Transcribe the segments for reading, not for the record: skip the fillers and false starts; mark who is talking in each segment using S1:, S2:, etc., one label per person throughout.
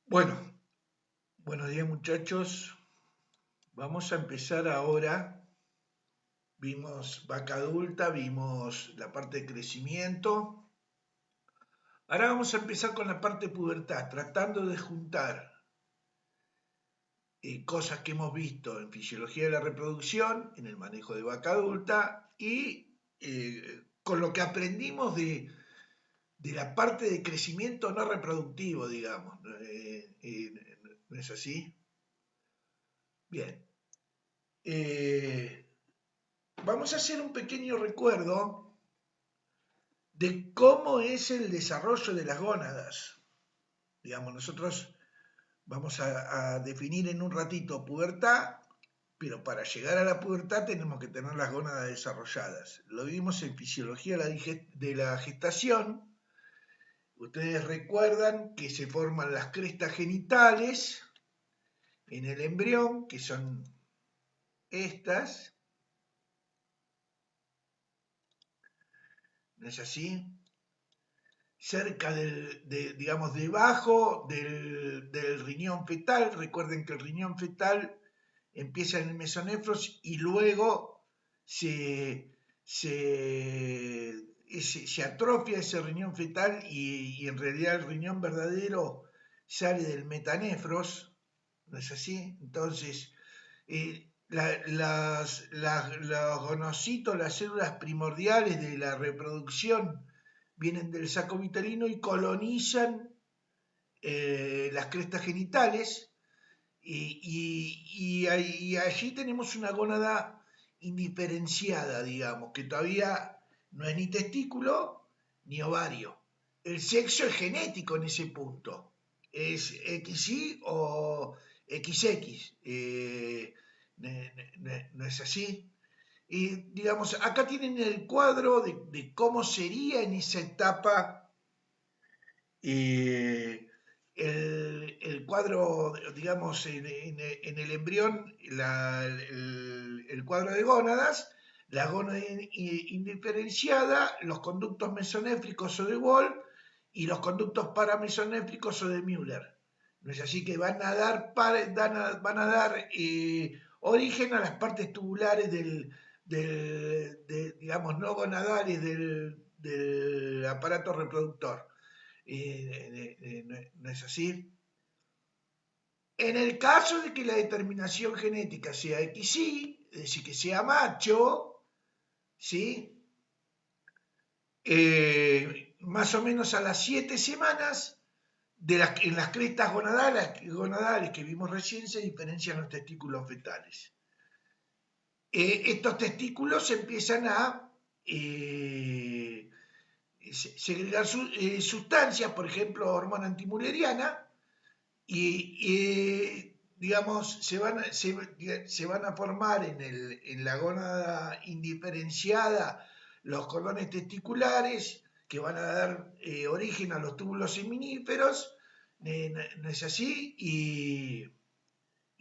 S1: Bueno, buenos días muchachos. Vamos a empezar ahora. Vimos vaca adulta, vimos la parte de crecimiento. Ahora vamos a empezar con la parte de pubertad, tratando de juntar cosas que hemos visto en fisiología de la reproducción, en el manejo de vaca adulta y con lo que aprendimos de la parte de crecimiento no reproductivo, digamos. ¿No es así? Bien. Eh, Vamos a hacer un pequeño recuerdo de cómo es el desarrollo de las gónadas. Digamos, nosotros vamos a definir en un ratito pubertad, pero para llegar a la pubertad tenemos que tener las gónadas desarrolladas. Lo vimos en fisiología de la gestación. Ustedes recuerdan que se forman las crestas genitales en el embrión, que son estas, ¿no es así? Cerca digamos, debajo del riñón fetal. Recuerden que el riñón fetal empieza en el mesonefros y luego se atrofia ese riñón fetal y en realidad el riñón verdadero sale del metanefros, ¿no es así? Entonces, los gonocitos, las células primordiales de la reproducción, vienen del saco vitelino y colonizan las crestas genitales y allí tenemos una gónada indiferenciada, digamos, que todavía no es ni testículo ni ovario. El sexo es genético en ese punto, es XY o XX, ¿no es así? Y digamos, acá tienen el cuadro de cómo sería en esa etapa el cuadro, digamos, en el embrión, el cuadro de gónadas, la gónada indiferenciada, los conductos mesonéfricos o de Wolff y los conductos paramesonéfricos o de Müller. ¿No es así? Que van a dar origen a las partes tubulares digamos, no gonadales del aparato reproductor. ¿No es así? En el caso de que la determinación genética sea XY, es decir, que sea macho, ¿sí? Más o menos a las 7 semanas, en las crestas gonadales que vimos recién, se diferencian los testículos fetales. Estos testículos empiezan a segregar sustancias, por ejemplo, hormona antimuleriana, digamos, se van a formar en la gónada indiferenciada los cordones testiculares que van a dar origen a los túbulos seminíferos, ¿no es así? Y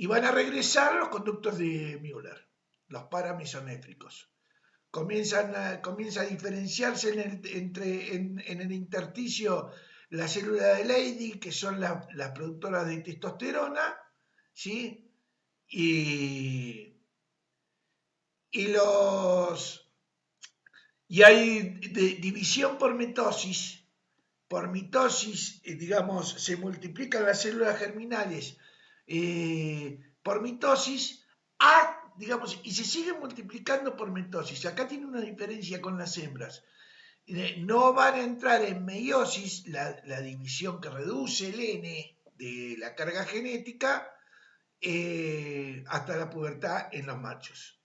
S1: van a regresar los conductos de Müller, los paramesonéfricos. Comienza a diferenciarse en el intersticio la célula de Leydig, que son las productoras de testosterona, ¿sí? Y, y, los, y hay división por mitosis, digamos, se multiplican las células germinales por mitosis, digamos, y se siguen multiplicando por mitosis. Acá tiene una diferencia con las hembras. No van a entrar en meiosis, la división que reduce el N de la carga genética, hasta la pubertad en los machos.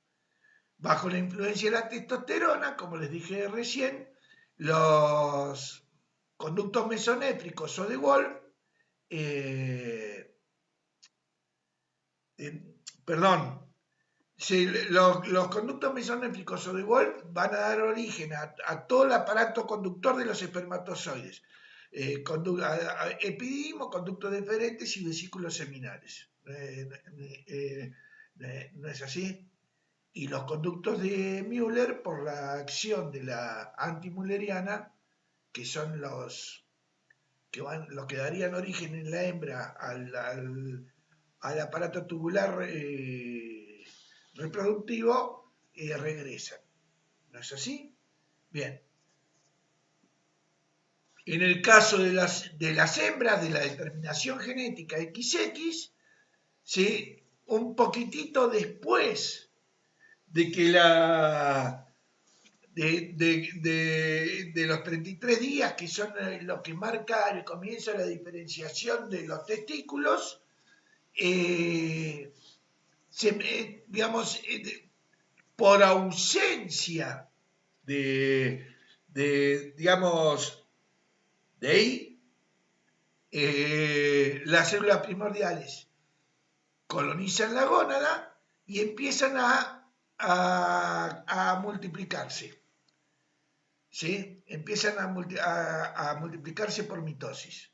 S1: Bajo la influencia de la testosterona, como les dije recién, los conductos mesonéfricos o de Wolff, eh, perdón, los conductos mesonéfricos o de Wolff van a dar origen a todo el aparato conductor de los espermatozoides. Epididimo, conductos deferentes y vesículos seminales. ¿No es así? Y los conductos de Müller, por la acción de la antimülleriana, que son los que darían origen en la hembra al aparato tubular reproductivo, regresan. ¿No es así? Bien. En el caso de las hembras, de la determinación genética XX, ¿sí? Un poquitito después de que de los 33 días, que son los que marca el comienzo de la diferenciación de los testículos, digamos, por ausencia digamos, de ahí, las células primordiales colonizan la gónada y empiezan a multiplicarse. ¿Sí? Empiezan a multiplicarse por mitosis.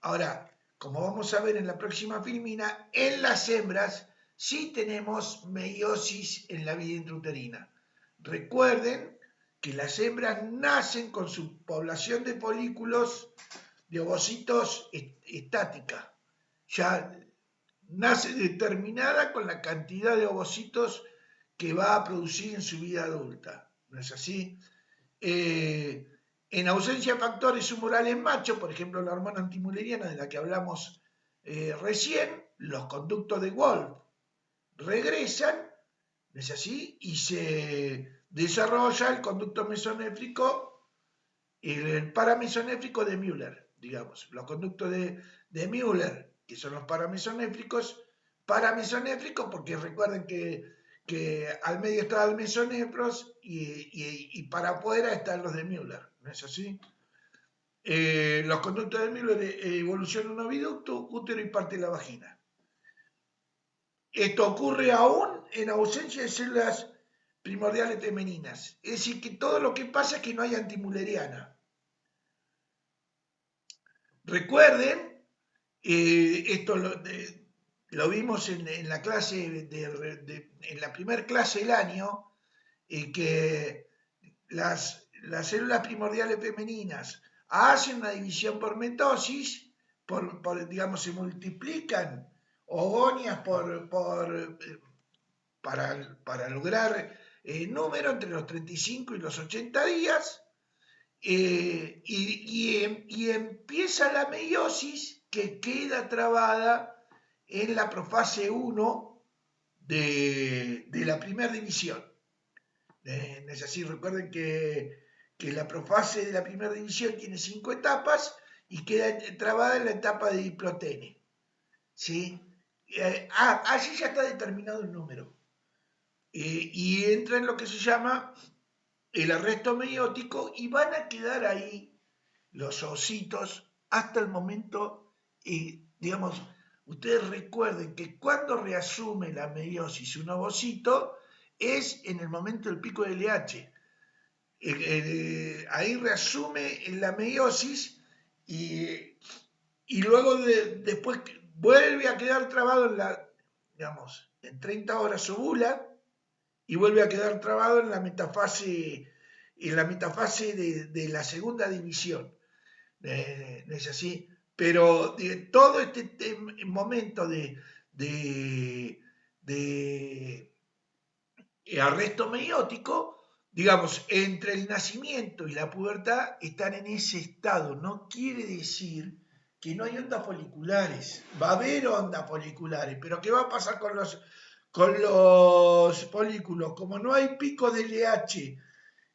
S1: Ahora, como vamos a ver en la próxima filmina, en las hembras sí tenemos meiosis en la vida intrauterina. Recuerden que las hembras nacen con su población de folículos de ovocitos estática. Ya nace determinada con la cantidad de ovocitos que va a producir en su vida adulta. ¿No es así? En ausencia de factores humorales machos, por ejemplo la hormona antimuleriana de la que hablamos recién, los conductos de Wolff regresan, ¿no es así? Y se desarrolla el conducto mesonéfrico, el paramesonéfrico de Müller, digamos. Los conductos de Müller, que son los paramesonéfricos porque recuerden que al medio están los mesonefros y para afuera están los de Müller, ¿no es así? Los conductos de Müller evolucionan un oviducto, útero y parte de la vagina. Esto ocurre aún en ausencia de células primordiales femeninas. Es decir, que todo lo que pasa es que no hay antimuleriana. Recuerden, esto lo vimos en la clase, en la primera clase del año, que las células primordiales femeninas hacen una división por mitosis, digamos, se multiplican ogonias para lograr número entre los 35 y los 80 días, y empieza la meiosis que queda trabada en la profase 1 de la primera división. Es así, recuerden que la profase de la primera división tiene 5 etapas y queda trabada en la etapa de diplotene. ¿Sí? Allí ya está determinado el número. Y entra en lo que se llama el arresto meiótico y van a quedar ahí los ositos hasta el momento, digamos, ustedes recuerden que cuando reasume la meiosis un ovocito es en el momento del pico del LH. Ahí reasume en la meiosis y luego después vuelve a quedar trabado en 30 horas ovula y vuelve a quedar trabado en la metafase de la segunda división. No es así, pero todo este momento de arresto meiótico, digamos, entre el nacimiento y la pubertad están en ese estado. No quiere decir que no hay ondas foliculares. Va a haber ondas foliculares, pero ¿qué va a pasar con los folículos? Como no hay pico de LH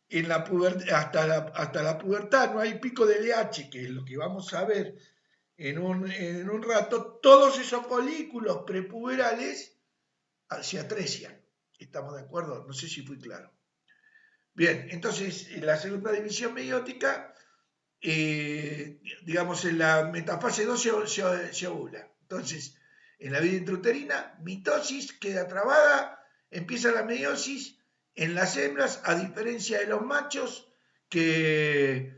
S1: en la pubertad, hasta la pubertad no hay pico de LH, que es lo que vamos a ver en un rato, todos esos folículos prepuberales se atrecian. ¿Estamos de acuerdo? No sé si fui claro. Bien, entonces en la segunda división meiótica, digamos en la metafase 2 se ovula. Entonces, en la vida intrauterina, mitosis queda trabada, empieza la meiosis en las hembras, a diferencia de los machos que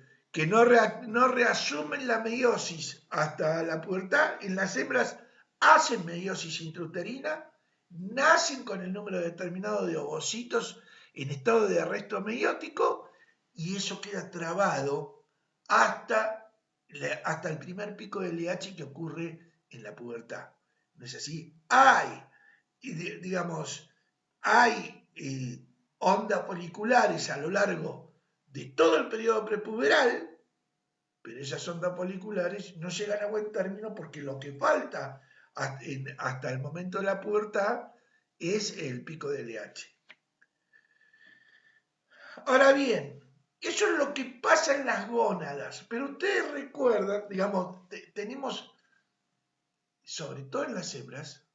S1: no reasumen la meiosis hasta la pubertad. En las hembras hacen meiosis intrauterina, nacen con el número determinado de ovocitos en estado de arresto meiótico y eso queda trabado hasta el primer pico de LH que ocurre en la pubertad. ¿No es así? Hay ondas foliculares a lo largo de todo el periodo prepuberal, pero esas ondas foliculares no llegan a buen término porque lo que falta hasta el momento de la pubertad es el pico de LH. Ahora bien, eso es lo que pasa en las gónadas, pero ustedes recuerdan, tenemos, sobre todo en las hembras,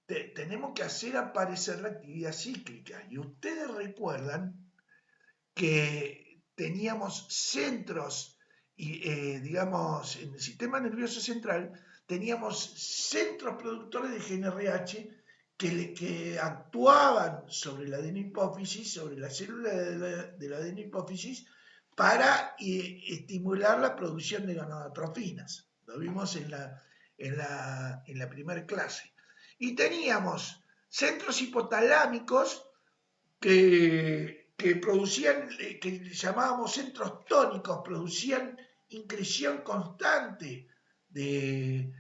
S1: tenemos que hacer aparecer la actividad cíclica. Y ustedes recuerdan que teníamos centros, en el sistema nervioso central, teníamos centros productores de GNRH que actuaban sobre la adenohipófisis, sobre la célula de la adenohipófisis, para estimular la producción de gonadotrofinas. Lo vimos en la primera clase. Y teníamos centros hipotalámicos que producían, que llamábamos centros tónicos, producían increción constante de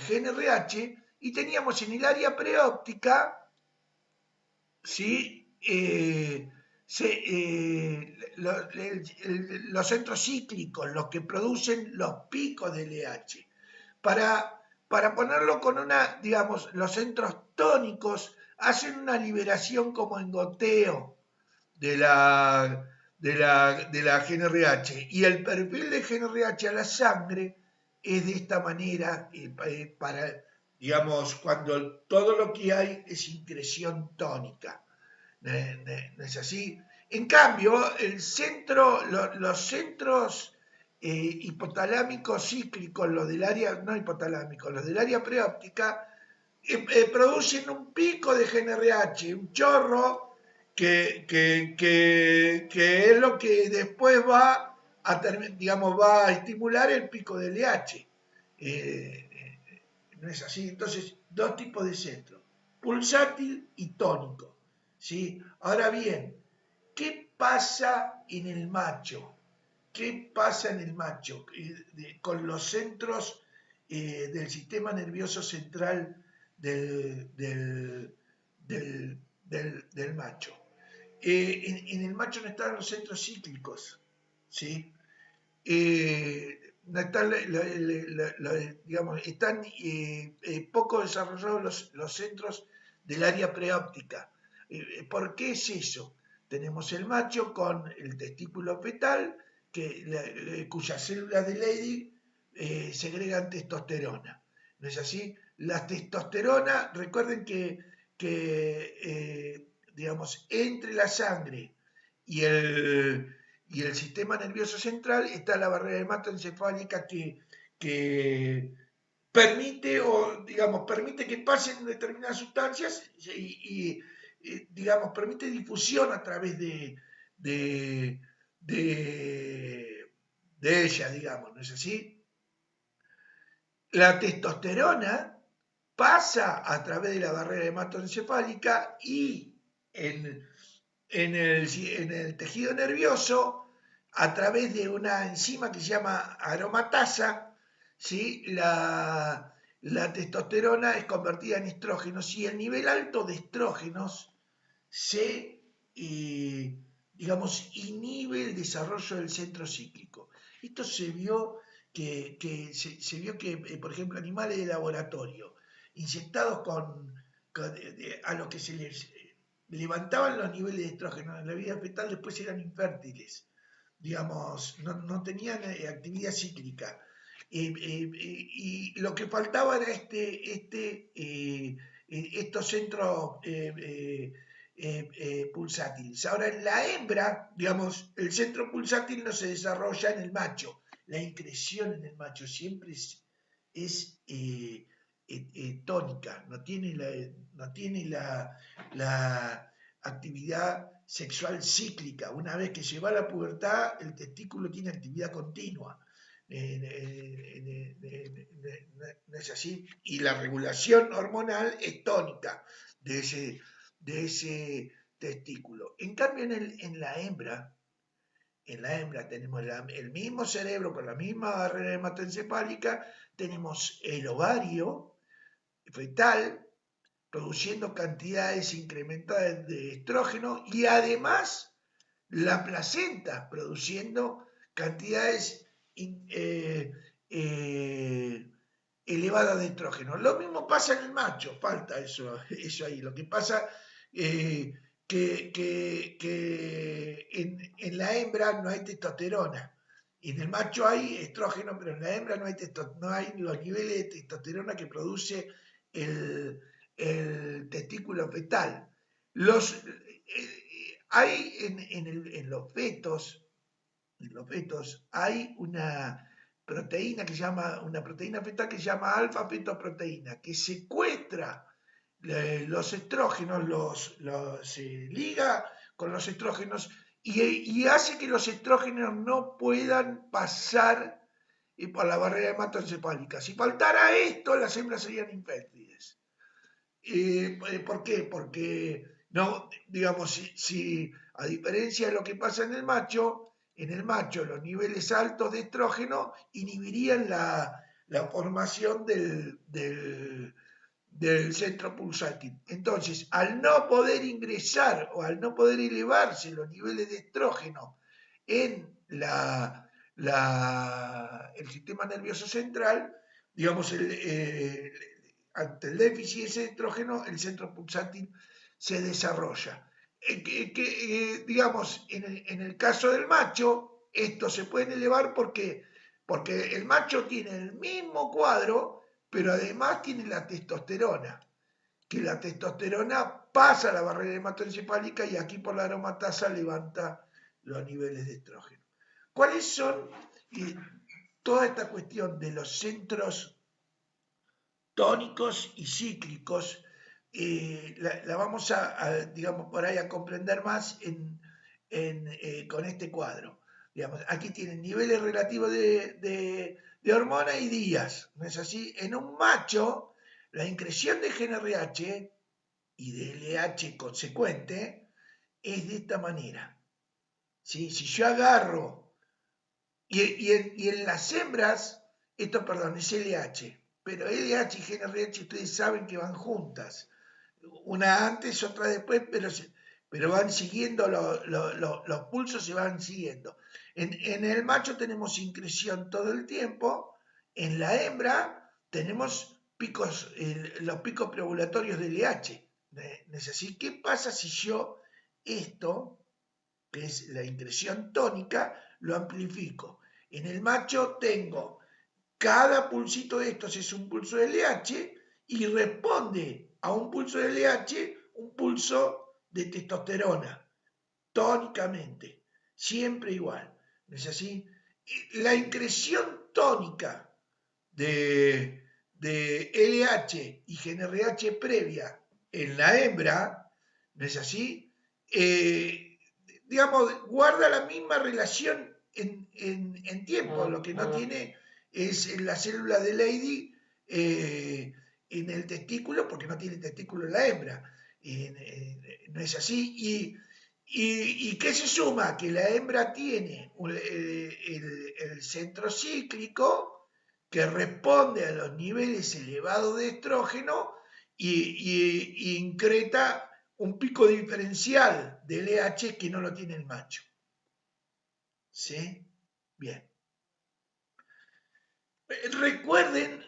S1: GNRH, y teníamos en el área preóptica, ¿sí? Los centros cíclicos, los que producen los picos de LH. Para ponerlo con los centros tónicos hacen una liberación como en goteo de la GNRH, y el perfil de GNRH a la sangre es de esta manera, cuando todo lo que hay es increción tónica. ¿No es así? En cambio, los centros hipotalámicos cíclicos, los del área, no hipotalámicos, los del área preóptica, producen un pico de GNRH, un chorro que es lo que después va a estimular el pico de LH. ¿No es así? Entonces, dos tipos de centros, pulsátil y tónico. ¿Sí? Ahora bien, ¿qué pasa en el macho? ¿Qué pasa en el macho con los centros del sistema nervioso central del macho? En el macho no están los centros cíclicos, ¿sí? No están, están poco desarrollados los centros del área preóptica. ¿Por qué es eso? Tenemos el macho con el testículo fetal, cuyas células de Leydig segregan testosterona. ¿No es así? La testosterona, recuerden que entre la sangre y el sistema nervioso central está la barrera hematoencefálica que permite que pasen determinadas sustancias y permite difusión a través de ella, ¿no es así? La testosterona pasa a través de la barrera hematoencefálica y en el tejido nervioso, a través de una enzima que se llama aromatasa, ¿sí? La testosterona es convertida en estrógenos, y el nivel alto de estrógenos inhibe el desarrollo del centro cíclico. Esto se vio por ejemplo, animales de laboratorio inyectados a los que se les levantaban los niveles de estrógeno en la vida fetal, después eran infértiles, no tenían actividad cíclica. Y lo que faltaba era estos centros pulsátiles. Ahora, en la hembra, el centro pulsátil no se desarrolla en el macho. La increción en el macho siempre es tónica, no tiene la actividad sexual cíclica. Una vez que se va a la pubertad, el testículo tiene actividad continua. ¿No es así? Y la regulación hormonal es tónica de ese testículo. En cambio, en la hembra, En la hembra tenemos el mismo cerebro con la misma barrera hematoencefálica, tenemos el ovario fetal produciendo cantidades incrementadas de estrógeno y además la placenta produciendo cantidades elevadas de estrógeno. Lo mismo pasa en el macho, falta eso ahí. Lo que pasa que en la hembra no hay testosterona. Y en el macho hay estrógeno, pero en la hembra no hay los niveles de testosterona que produce el testículo fetal. Hay en los fetos hay una proteína una proteína fetal que se llama alfa-fetoproteína, que secuestra los estrógenos, se liga con los estrógenos y hace que los estrógenos no puedan pasar por la barrera hematoencefálica. Si faltara esto, las hembras serían infértiles. ¿Por qué? Porque, no, digamos, si a diferencia de lo que pasa en el macho los niveles altos de estrógeno inhibirían la formación del centro pulsátil. Entonces, al no poder ingresar o al no poder elevarse los niveles de estrógeno en el sistema nervioso central, digamos, ante el déficit de ese estrógeno, el centro pulsátil se desarrolla. Digamos, en el caso del macho, estos se pueden elevar porque el macho tiene el mismo cuadro, pero además tiene la testosterona, que la testosterona pasa la barrera hematoencefálica y aquí por la aromatasa levanta los niveles de estrógeno. ¿Cuáles son toda esta cuestión de los centros tónicos y cíclicos? La vamos digamos, por ahí a comprender más con este cuadro. Digamos, aquí tienen niveles relativos de hormona y días, ¿no es así? En un macho, la increción de GnRH y de LH consecuente es de esta manera. ¿Sí? Si yo agarro, y en las hembras, esto, perdón, es LH, pero LH y GnRH ustedes saben que van juntas. Una antes, otra después, pero van siguiendo, los pulsos se van siguiendo. En el macho tenemos increción todo el tiempo, en la hembra tenemos los picos preovulatorios de LH. ¿Es así? ¿Qué pasa si yo esto, que es la increción tónica, lo amplifico? En el macho tengo, cada pulsito de estos es un pulso de LH y responde a un pulso de LH un pulso de testosterona, tónicamente, siempre igual. ¿No es así? La increción tónica de LH y GnRH previa en la hembra, ¿no es así? Digamos, guarda la misma relación en tiempo, lo que no tiene es la célula de Leydig en el testículo, porque no tiene testículo en la hembra. No es así. ¿Y qué se suma? Que la hembra tiene el centro cíclico que responde a los niveles elevados de estrógeno y increta un pico diferencial de LH que no lo tiene el macho. ¿Sí? Bien. Recuerden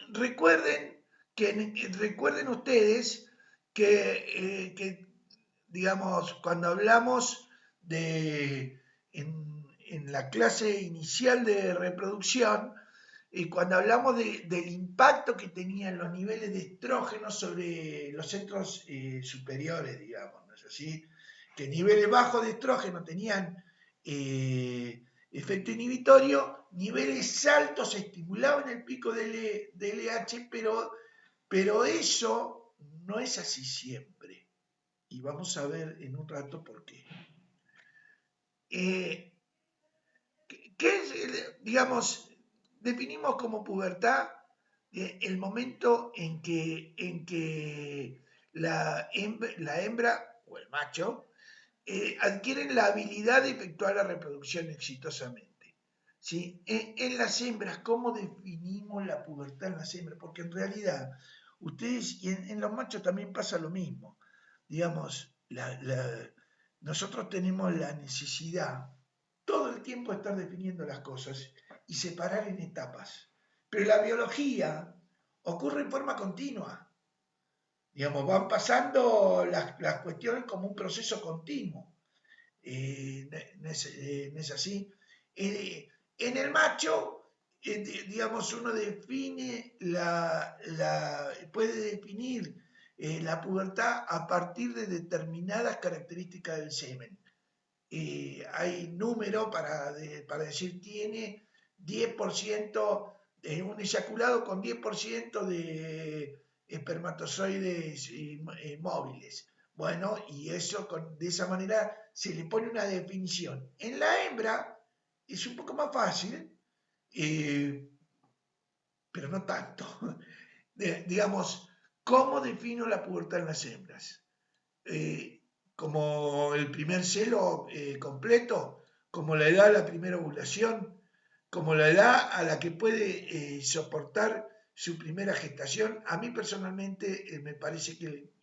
S1: ustedes que, digamos, cuando hablamos en la clase inicial de reproducción, y cuando hablamos del impacto que tenían los niveles de estrógeno sobre los centros superiores, digamos, ¿no es así? Que niveles bajos de estrógeno tenían efecto inhibitorio, niveles altos estimulaban el pico de LH, pero eso no es así siempre. Y vamos a ver en un rato por qué. ¿Qué es, digamos, definimos como pubertad el momento en que la hembra o el macho adquieren la habilidad de efectuar la reproducción exitosamente. ¿Sí? En las hembras, ¿cómo definimos la pubertad en las hembras? Porque en realidad, ustedes, y en los machos también pasa lo mismo. Digamos, nosotros tenemos la necesidad todo el tiempo de estar definiendo las cosas y separar en etapas. Pero la biología ocurre en forma continua. Digamos, van pasando las cuestiones como un proceso continuo. No es así. En el macho, digamos, uno puede definir la pubertad a partir de determinadas características del semen. Hay número para decir tiene 10%, un eyaculado con 10% de espermatozoides móviles. Bueno, y eso de esa manera se le pone una definición. En la hembra es un poco más fácil, pero no tanto. Digamos, ¿cómo defino la pubertad en las hembras? Como el primer celo completo, como la edad de la primera ovulación, como la edad a la que puede soportar su primera gestación. A mí personalmente me parece que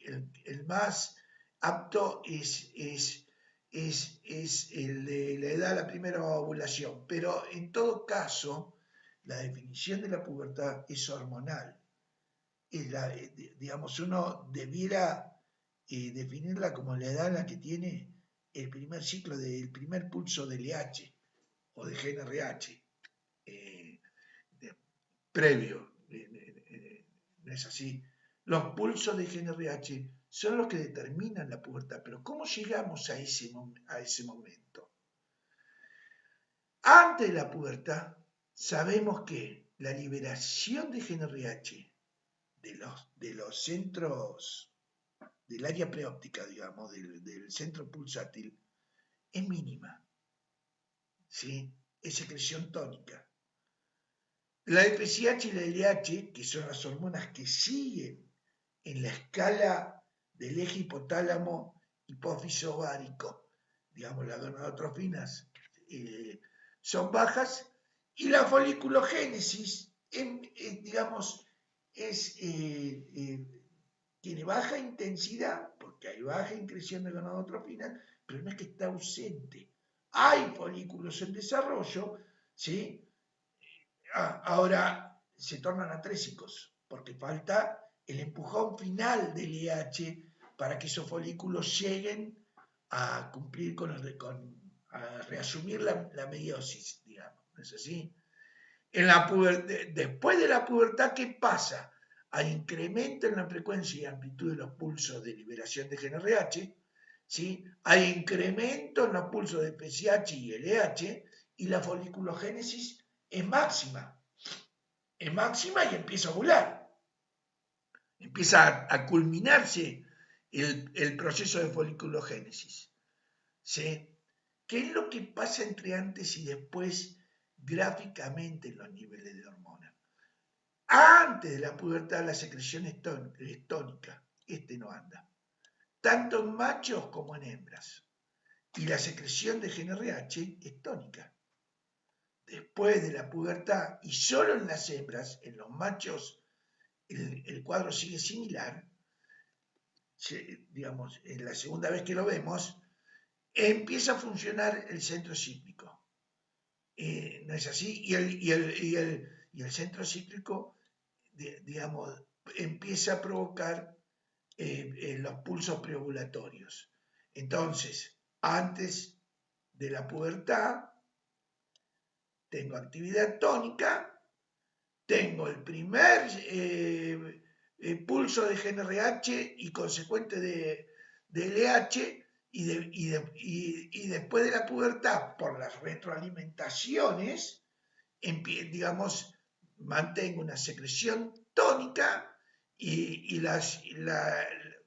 S1: el más apto es el de la edad de la primera ovulación, pero en todo caso, la definición de la pubertad es hormonal. Digamos, uno debiera definirla como la edad en la que tiene el primer ciclo del primer pulso de LH o de GNRH previo. No es así. Los pulsos de GNRH son los que determinan la pubertad, pero ¿cómo llegamos a ese momento? Antes de la pubertad, sabemos que la liberación de GNRH de los centros del área preóptica, digamos, del centro pulsátil, es mínima. ¿Sí? Es secreción tónica. La FSH y la LH, que son las hormonas que siguen en la escala del eje hipotálamo hipófiso ovárico, digamos, las gonadotrofinas, son bajas, y la foliculogénesis, digamos, tiene baja intensidad, porque hay baja increción de gonadotropina, pero no es que está ausente. Hay folículos en desarrollo, ¿sí? Ahora se tornan atrésicos, porque falta el empujón final del IH para que esos folículos lleguen a cumplir a reasumir la meiosis, digamos, ¿no es así? Después de la pubertad, ¿qué pasa? Hay incremento en la frecuencia y amplitud de los pulsos de liberación de GNRH, ¿sí? Hay incremento en los pulsos de PSH y LH, y la foliculogénesis es máxima y empieza a ovular. Empieza a culminarse el proceso de foliculogénesis. ¿Sí? ¿Qué es lo que pasa entre antes y después gráficamente en los niveles de hormona? Antes de la pubertad la secreción es tónica, no anda, tanto en machos como en hembras. Y la secreción de GNRH es tónica. Después de la pubertad, y solo en las hembras, en los machos el cuadro sigue similar, digamos, en la segunda vez que lo vemos, empieza a funcionar el centro cíclico. ¿No es así? Y el centro cíclico, digamos, empieza a provocar los pulsos preovulatorios. Entonces, antes de la pubertad, tengo actividad tónica, tengo el primer pulso de GNRH y consecuente de LH, y después de la pubertad, por las retroalimentaciones, digamos, mantengo una secreción tónica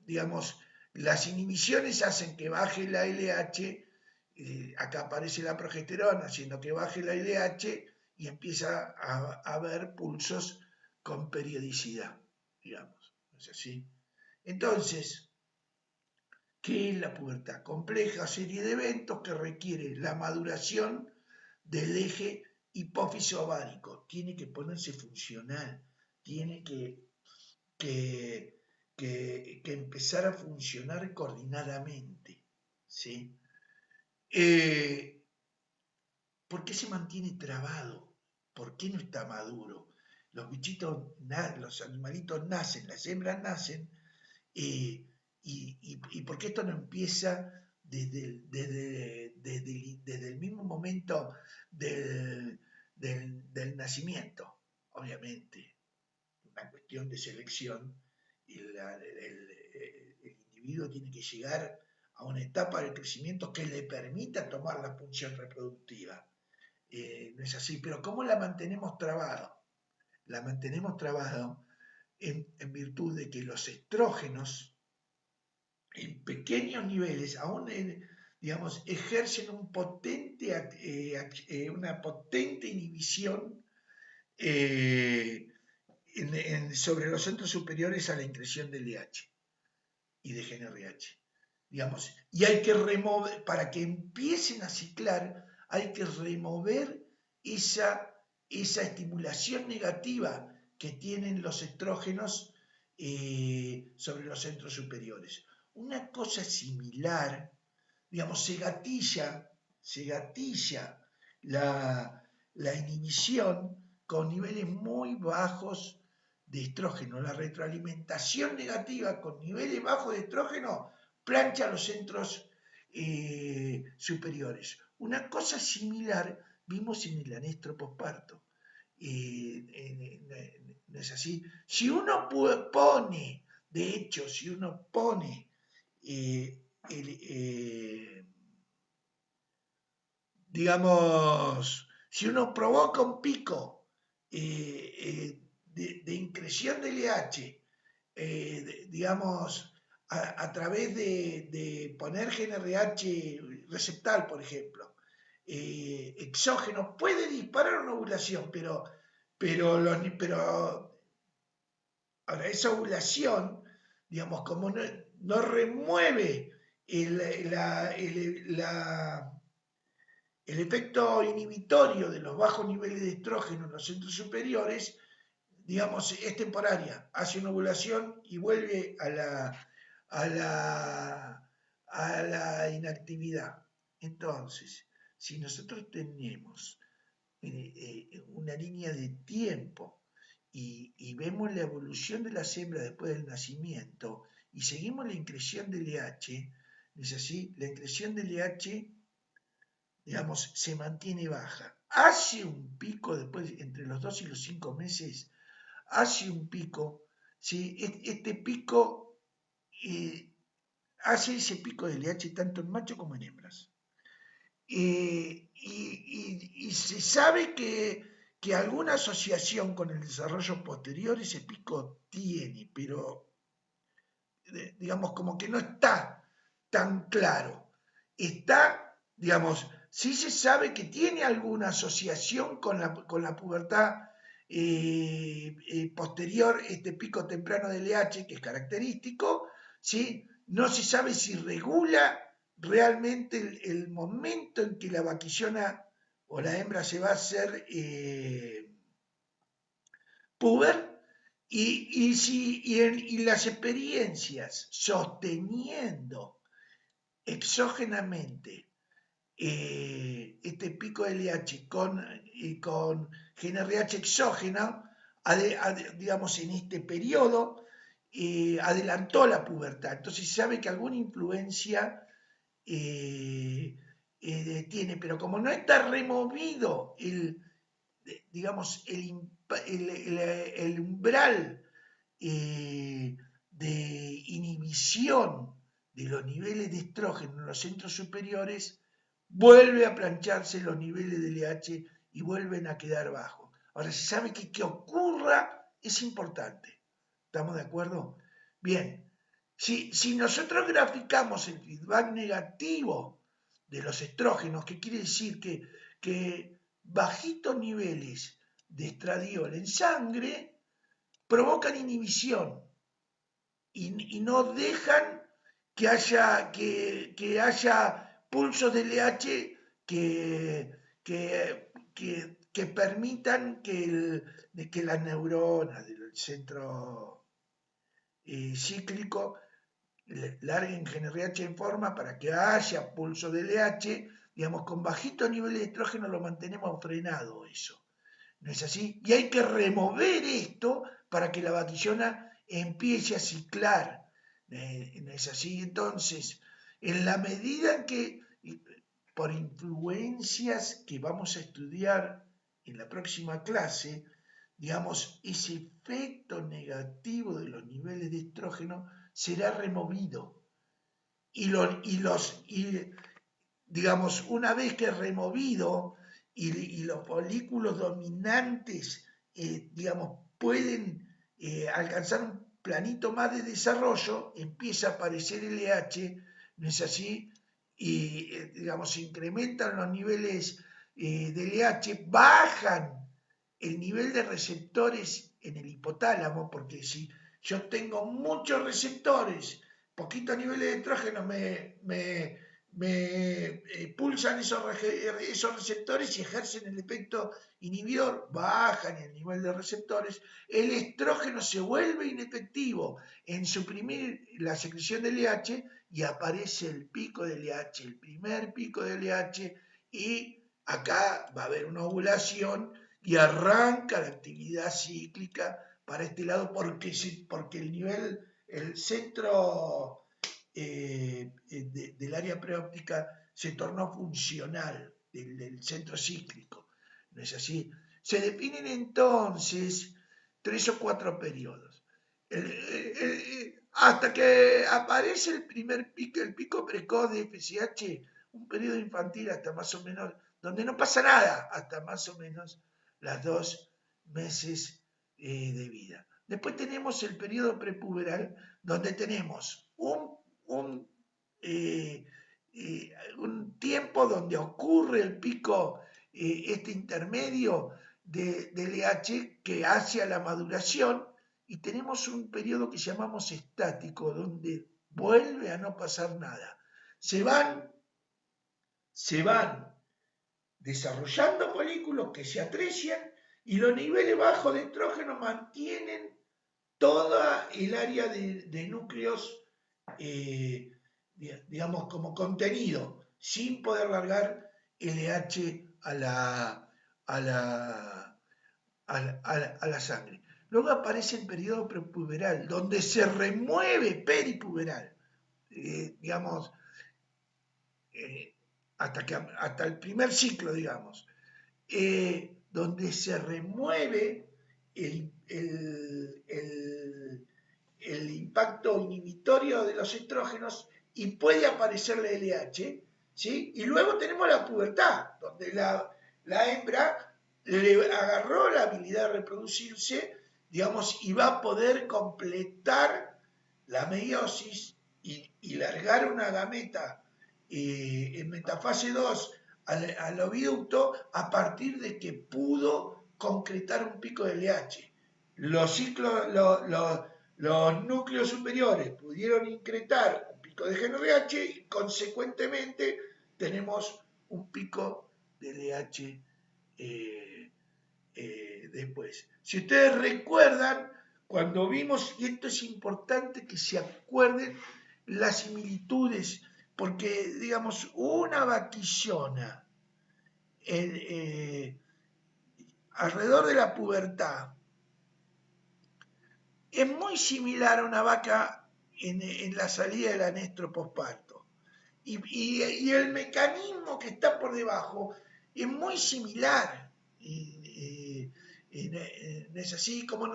S1: digamos, las inhibiciones hacen que baje la LH, acá aparece la progesterona haciendo que baje la LH y empieza a haber pulsos con periodicidad, digamos, ¿no es así? Entonces, ¿Qué es la pubertad? Compleja serie de eventos que requiere la maduración del eje hipófisis ovárico. Tiene que ponerse funcional, tiene que, que empezar a funcionar coordinadamente. ¿Sí? ¿Por qué se mantiene trabado? ¿Por qué no está maduro? Los bichitos, los animalitos nacen, las hembras nacen, y por qué esto no empieza desde el mismo momento del nacimiento. Obviamente, una cuestión de selección, y el individuo tiene que llegar a una etapa del crecimiento que le permita tomar la función reproductiva. No es así, pero ¿cómo la mantenemos trabado? La mantenemos trabado en virtud de que los estrógenos en pequeños niveles, aún digamos, ejercen una potente inhibición sobre los centros superiores a la increción de LH y de GnRH. Digamos, y hay que remover, para que empiecen a ciclar, hay que remover esa estimulación negativa que tienen los estrógenos sobre los centros superiores. Una cosa similar, digamos, se gatilla la inhibición con niveles muy bajos de estrógeno. La retroalimentación negativa con niveles bajos de estrógeno plancha los centros superiores. Una cosa similar vimos en el anestro posparto. ¿No es así? Si uno pone, de hecho, si uno pone digamos, si uno provoca un pico de increción del LH, digamos, través de poner GnRH receptal, por ejemplo, exógeno, puede disparar una ovulación, pero ahora esa ovulación, digamos, como no remueve el efecto inhibitorio de los bajos niveles de estrógeno en los centros superiores, digamos, es temporaria, hace una ovulación y vuelve a la inactividad. Entonces, si nosotros tenemos una línea de tiempo y vemos la evolución de las hembras después del nacimiento y seguimos la increción del LH, es así, la increción del LH, digamos, se mantiene baja. Hace un pico después, entre los 2 y los 5 meses, hace un pico, ¿sí? Este pico hace ese pico de LH tanto en macho como en hembras. Y se sabe que alguna asociación con el desarrollo posterior ese pico tiene, pero digamos como que no está tan claro. Está, digamos, sí se sabe que tiene alguna asociación con la pubertad posterior, este pico temprano de LH, que es característico, ¿sí? No se sabe si regula realmente el momento en que la vaquillona o la hembra se va a hacer puber, y las experiencias sosteniendo exógenamente este pico de LH con GnRH exógeno, digamos, en este periodo, adelantó la pubertad. Entonces se sabe que alguna influencia tiene, pero como no está removido digamos, el umbral de inhibición de los niveles de estrógeno en los centros superiores, vuelve a plancharse los niveles de LH y vuelven a quedar bajos. Ahora, se sabe que ocurra es importante. ¿Estamos de acuerdo? Bien, si nosotros graficamos el feedback negativo de los estrógenos, que quiere decir que bajitos niveles de estradiol en sangre provocan inhibición y no dejan haya pulsos de LH que permitan que las neuronas del centro cíclico larguen GNRH en forma para que haya pulso de LH, digamos, con bajito nivel de estrógeno lo mantenemos frenado eso. ¿No es así? Y hay que remover esto para que la vaquillona empiece a ciclar. ¿No es así? Entonces, en la medida en que, por influencias que vamos a estudiar en la próxima clase, digamos, ese efecto negativo de los niveles de estrógeno será removido. Y digamos, una vez que es removido y los folículos dominantes, digamos, pueden alcanzar un planito más de desarrollo, empieza a aparecer LH, ¿no es así? Y, digamos, se incrementan los niveles de LH, bajan el nivel de receptores en el hipotálamo, porque si yo tengo muchos receptores, poquito nivel de estrógeno me pulsan esos receptores y ejercen el efecto inhibidor, bajan el nivel de receptores, el estrógeno se vuelve inefectivo en suprimir la secreción de LH y aparece el pico de LH, el primer pico de LH, y acá va a haber una ovulación y arranca la actividad cíclica para este lado porque el nivel, el centro del área preóptica se tornó funcional del centro cíclico. ¿No es así? Se definen entonces 3 o 4 periodos. Hasta que aparece el primer pico, el pico precoz de FSH, un periodo infantil hasta más o menos, donde no pasa nada, hasta más o menos las 2 meses de vida. Después tenemos el periodo prepuberal, donde tenemos un tiempo donde ocurre el pico, este intermedio de LH que hace a la maduración, y tenemos un periodo que llamamos estático, donde vuelve a no pasar nada. Se van desarrollando folículos que se atrecian y los niveles bajos de estrógeno mantienen toda el área de núcleos, digamos, como contenido, sin poder largar LH a la sangre. Luego aparece el periodo prepuberal, donde se remueve peripuberal, digamos, hasta el primer ciclo, digamos, donde se remueve el impacto inhibitorio de los estrógenos y puede aparecer la LH, ¿sí? Y luego tenemos la pubertad, donde la hembra le agarró la habilidad de reproducirse, digamos, y va a poder completar la meiosis y largar una gameta en metafase 2 al oviducto a partir de que pudo concretar un pico de LH. Los núcleos superiores pudieron incretar un pico de GNRH y consecuentemente tenemos un pico de LH después. Si ustedes recuerdan, cuando vimos, y esto es importante que se acuerden las similitudes, porque, digamos, una vaquillona alrededor de la pubertad es muy similar a una vaca en la salida del anestro posparto. Y el mecanismo que está por debajo es muy similar. Es así como,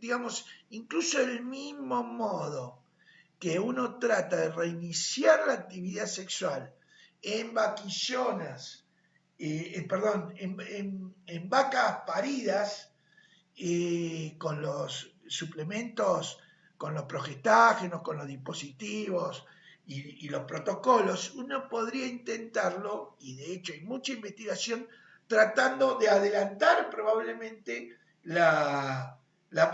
S1: digamos, incluso el mismo modo que uno trata de reiniciar la actividad sexual en vaquillonas, en vacas paridas, con los suplementos, con los progestágenos, con los dispositivos y los protocolos, uno podría intentarlo, y de hecho hay mucha investigación tratando de adelantar probablemente la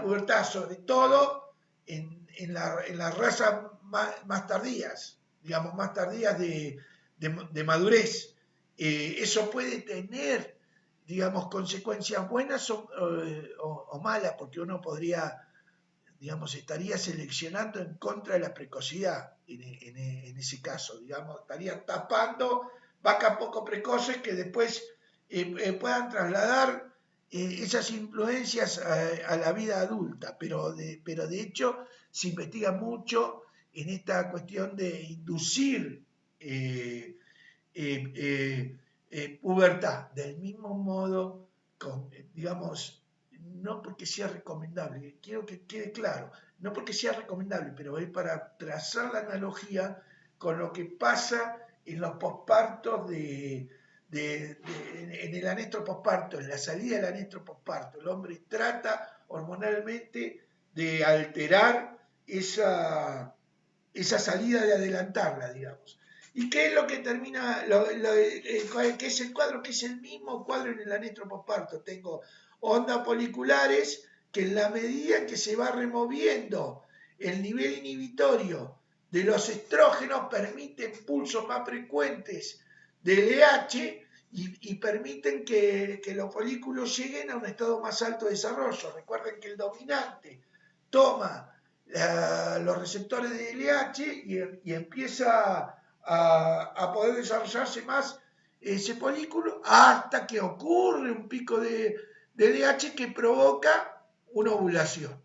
S1: pubertad, sobre todo en la raza más tardías, digamos, más tardías de madurez. Eso puede tener, digamos, consecuencias buenas o malas, porque uno podría, digamos, estaría seleccionando en contra de la precocidad en ese caso, digamos, estaría tapando vacas poco precoces que después puedan trasladar esas influencias a la vida adulta, pero de hecho se investiga mucho en esta cuestión de inducir eh, pubertad, del mismo modo, digamos, no porque sea recomendable, quiero que quede claro, no porque sea recomendable, pero es para trazar la analogía con lo que pasa en los pospartos en el anestro posparto, en la salida del anestro posparto. El hombre trata hormonalmente de alterar esa salida, de adelantarla, digamos. ¿Y qué es lo que termina, qué es el cuadro? Que es el mismo cuadro en el anestro posparto. Tengo ondas foliculares que en la medida en que se va removiendo el nivel inhibitorio de los estrógenos permiten pulsos más frecuentes de LH y permiten que los folículos lleguen a un estado más alto de desarrollo. Recuerden que el dominante toma los receptores de LH y empieza a poder desarrollarse más ese folículo hasta que ocurre un pico de LH que provoca una ovulación.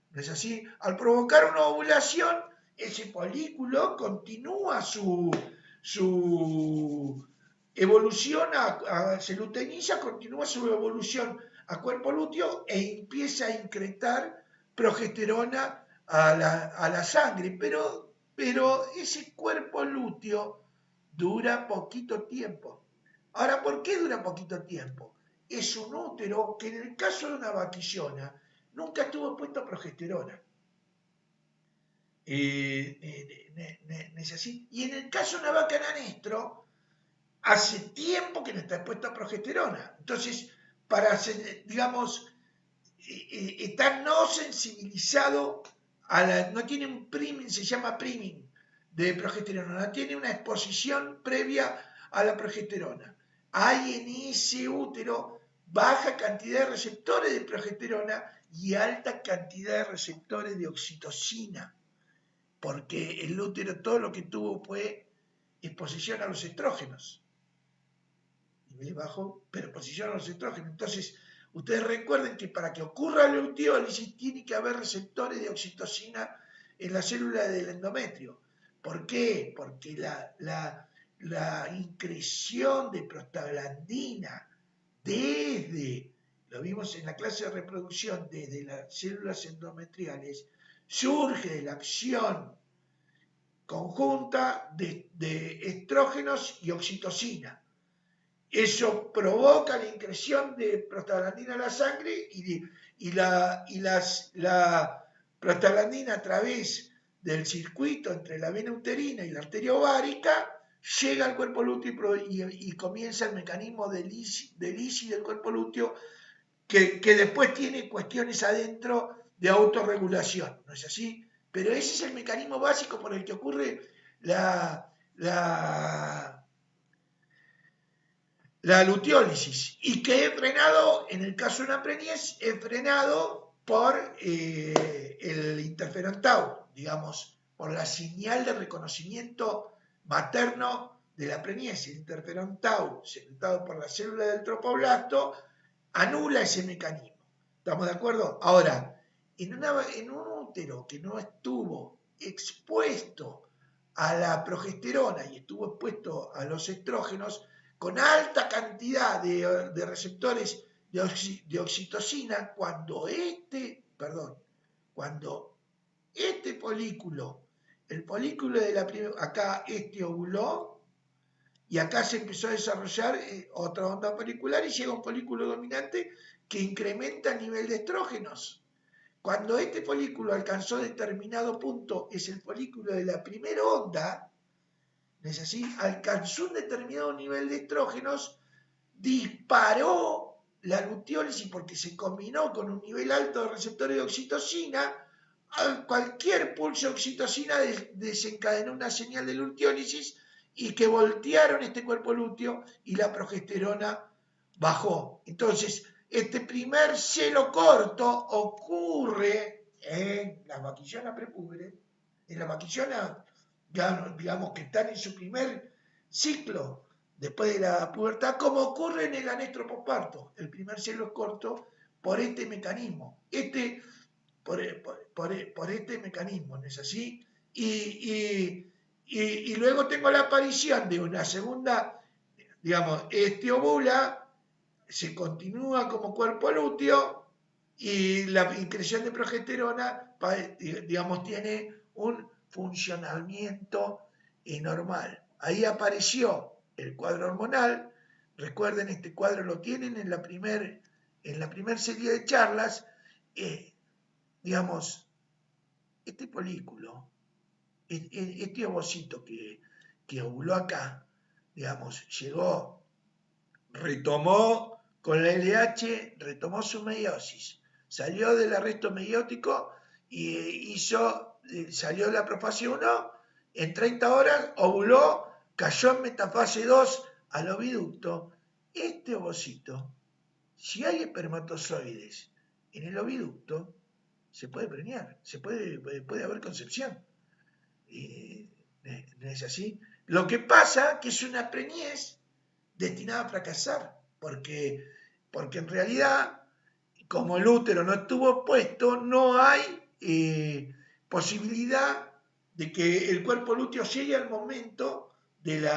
S1: ¿No es así? Al provocar una ovulación, ese folículo continúa su evolución se luteiniza, continúa su evolución a cuerpo lúteo e empieza a incretar progesterona a la sangre, pero ese cuerpo lúteo dura poquito tiempo. Ahora, ¿por qué dura poquito tiempo? Es un útero que en el caso de una vaquillona nunca estuvo expuesto a progesterona. ¿Es así? Y en el caso de una vaca en anestro, hace tiempo que no está expuesto a progesterona. Entonces, digamos, está no sensibilizado no tiene un priming, se llama priming de progesterona, no tiene una exposición previa a la progesterona. Hay en ese útero baja cantidad de receptores de progesterona y alta cantidad de receptores de oxitocina, porque el útero todo lo que tuvo fue exposición a los estrógenos. Nivel bajo, pero exposición a los estrógenos. Entonces, ustedes recuerden que para que ocurra la luteólisis tiene que haber receptores de oxitocina en la célula del endometrio. ¿Por qué? Porque la increción de prostaglandina lo vimos en la clase de reproducción, desde las células endometriales, surge de la acción conjunta de estrógenos y oxitocina. Eso provoca la increción de prostaglandina en la sangre y la prostaglandina a través del circuito entre la vena uterina y la arteria ovárica llega al cuerpo lúteo y comienza el mecanismo de lisis del cuerpo lúteo que después tiene cuestiones adentro de autorregulación, ¿no es así? Pero ese es el mecanismo básico por el que ocurre la luteólisis y que he frenado, en el caso de una preñez, he frenado por el interferón tau, digamos, por la señal de reconocimiento materno de la preñez. El interferón tau, secretado por la célula del tropoblasto, anula ese mecanismo. ¿Estamos de acuerdo? Ahora, en un útero que no estuvo expuesto a la progesterona y estuvo expuesto a los estrógenos, con alta cantidad de receptores de oxitocina, cuando folículo, el folículo de la primera, acá ovuló, y acá se empezó a desarrollar otra onda folicular y llega un folículo dominante que incrementa el nivel de estrógenos. Cuando este folículo alcanzó determinado punto, es el folículo de la primera onda, ¿no es así? Alcanzó un determinado nivel de estrógenos, disparó la luteólisis porque se combinó con un nivel alto de receptores de oxitocina, cualquier pulso de oxitocina desencadenó una señal de luteólisis y que voltearon este cuerpo lúteo y la progesterona bajó. Entonces, este primer celo corto ocurre en la vaquillona prepúbere, en la vaquillona, digamos que están en su primer ciclo después de la pubertad, como ocurre en el anestro posparto. El primer celo es corto por este mecanismo. Por este mecanismo, ¿no es así? Y luego tengo la aparición de una segunda, digamos, este ovula, se continúa como cuerpo lúteo y la increción de progesterona, digamos, tiene un funcionamiento normal. Ahí apareció el cuadro hormonal. Recuerden, este cuadro lo tienen en la primer serie de charlas. Digamos, este folículo, este ovocito que ovuló acá, digamos, llegó, retomó con la LH, retomó su meiosis, salió del arresto meiótico y salió de la profase 1, en 30 horas ovuló, cayó en metafase 2 al oviducto. Este ovocito, si hay espermatozoides en el oviducto, se puede preñar, puede haber concepción. ¿No es así? Lo que pasa que es una preñez destinada a fracasar, porque en realidad, como el útero no estuvo puesto, no hay posibilidad de que el cuerpo lúteo llegue al momento del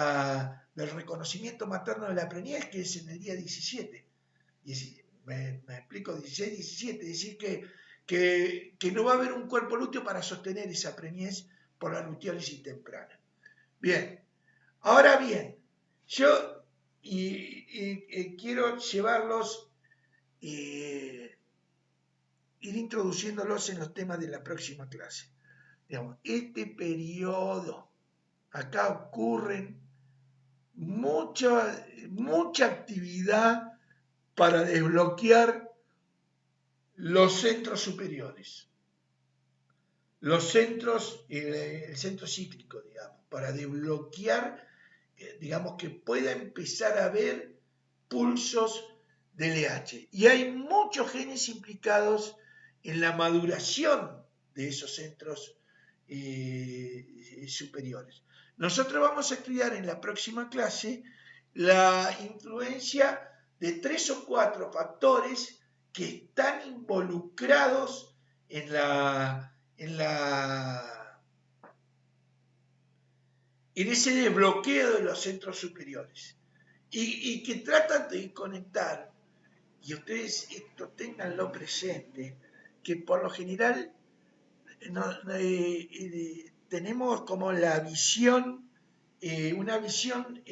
S1: reconocimiento materno de la preñez, que es en el día 17. Me explico, 16, 17, es decir, que no va a haber un cuerpo lúteo para sostener esa preñez por la luteólisis temprana. Bien, ahora bien, yo quiero llevarlos, ir introduciéndolos en los temas de la próxima clase. Digamos, este periodo, acá ocurren mucha actividad para desbloquear los centros superiores, los centros, el centro cíclico, digamos, para desbloquear, digamos, que pueda empezar a haber pulsos de LH. Y hay muchos genes implicados en la maduración de esos centros superiores. Nosotros vamos a estudiar en la próxima clase la influencia de 3 o 4 factores que están involucrados en ese desbloqueo de los centros superiores y que tratan de conectar, y ustedes esto ténganlo presente, que por lo general tenemos como la visión, una visión